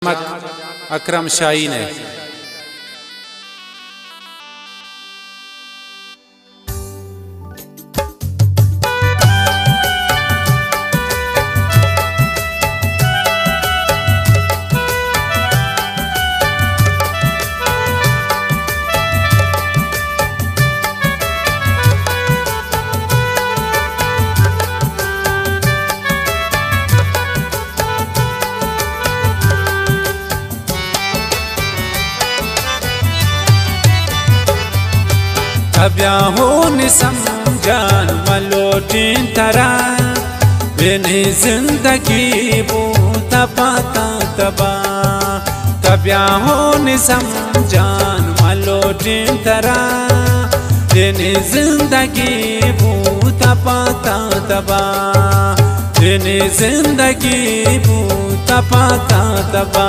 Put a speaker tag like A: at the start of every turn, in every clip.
A: अकरम शाही ने।
B: अब्याहों समझान मलोटिन तरा बेनी जिंदगी बूता पाता तबा। तब्याहों समझान मलोटिन तरा बेनी जिंदगी बूता पाता तबा। बेनी जिंदगी बूता पाता तबा।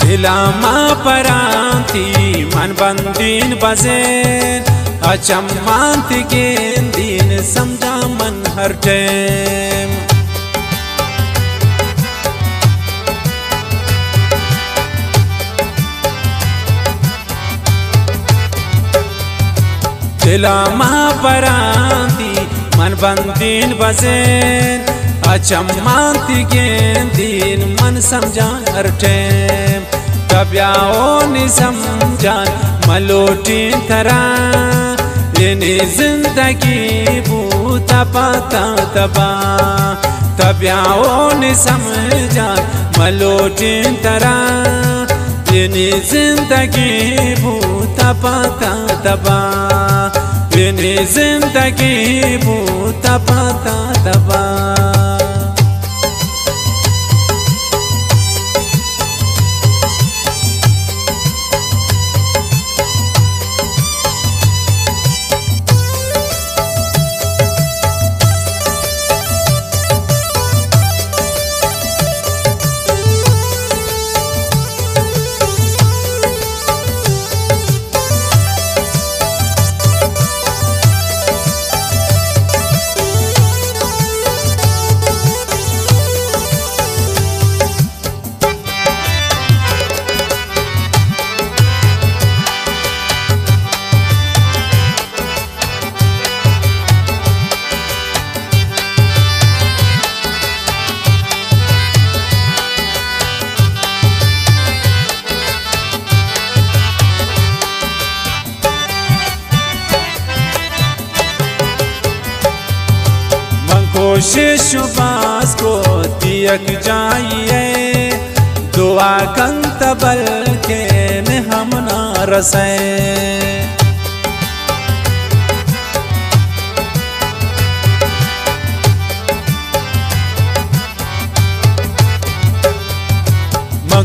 B: दिलामा परांती मन बंदीन बजेन अचम्मांत गेंदीन समझा मन हर टेम। दिलामा परांती मन बंदीन बजेन अचम्मांत गेंदीन मन समझा हर टेम। तब्याहों समझान मलोटिन तरा बेनी जिंदगी बूता पाता तबा। तब्याहों समझान मलोटिन तरा बेनी जिंदगी बूता पाता तबा। बेनी जिंदगी बूता पाता तबा। कोशिश बास को दियक जाइए दुआ कंतबल के न हम ना रसे।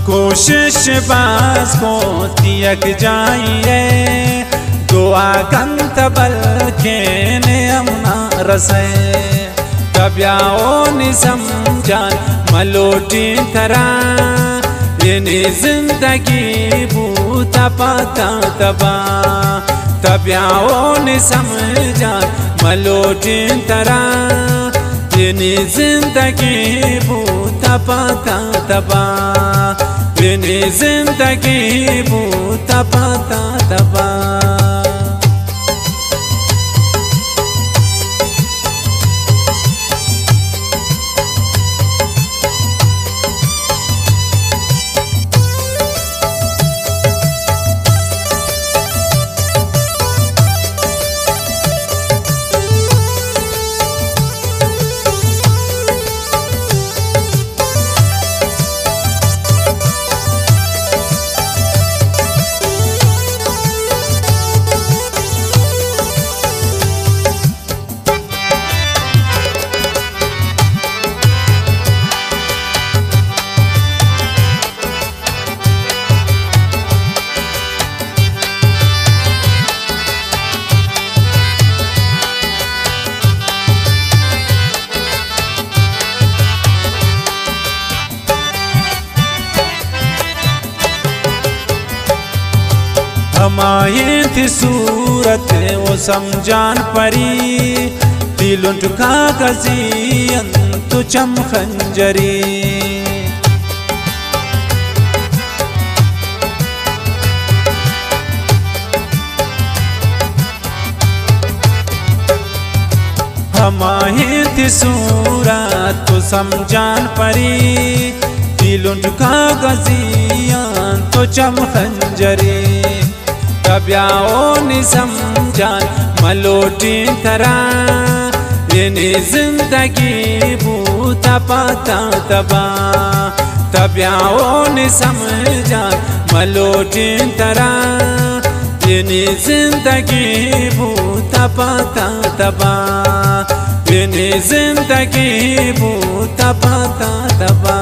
B: कोशिश बास को दियक जाइए दुआ कंतबल के न हम ना रसे। तब्याहों समझान मलोटिन तरा बेनी जिंदगी बूता पाता तबा। तब्याहों समझान मलोटिन तरा बेनी जिंदगी बूता पाता तबा। बेनी जिंदगी बूता पाता तबा। हमारे थी सूरत वो समझान परी दिलुंट का गजियन तो चम खंजरी हमारे थी सूरत तो समझान परी दिलुंट का गजियन तो चम खंजरी तब्याओ नि समझान मलोटी तरह ये जिंदगी बूता पाता तबा तब्याओ नि समझान मलोटी तरह ये जिंदगी बूता पाता तबा ये जिंदगी बूता पाता तबा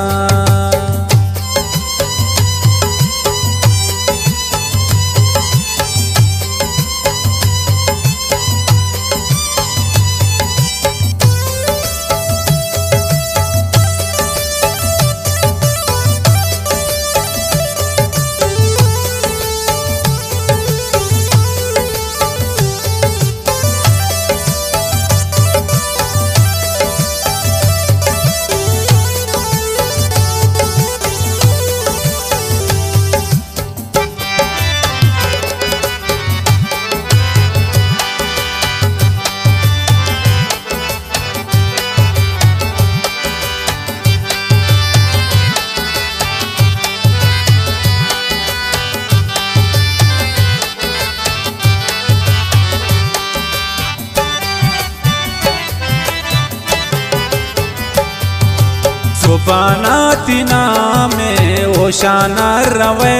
B: सुबाना तिना में ओशाना रवे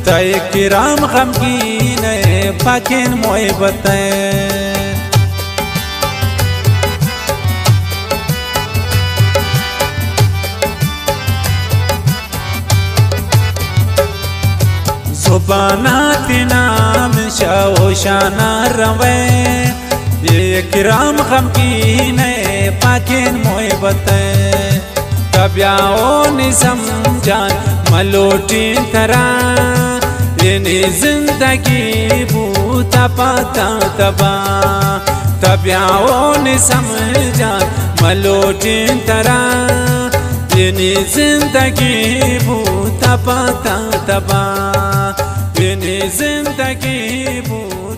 B: तय किराम खम की नए पाकिन मोए बताए सुबाना तिना में ओशाना रवे ये किराम खम की नए पाकिन मोए बताए तब्याओ नि समझान मलोटी तरह ये जिंदगी बूता पाता तबा तब्याओ नि समझान मलोटी तरह ये जिंदगी बूता पाता तबा ये जिंदगी बूता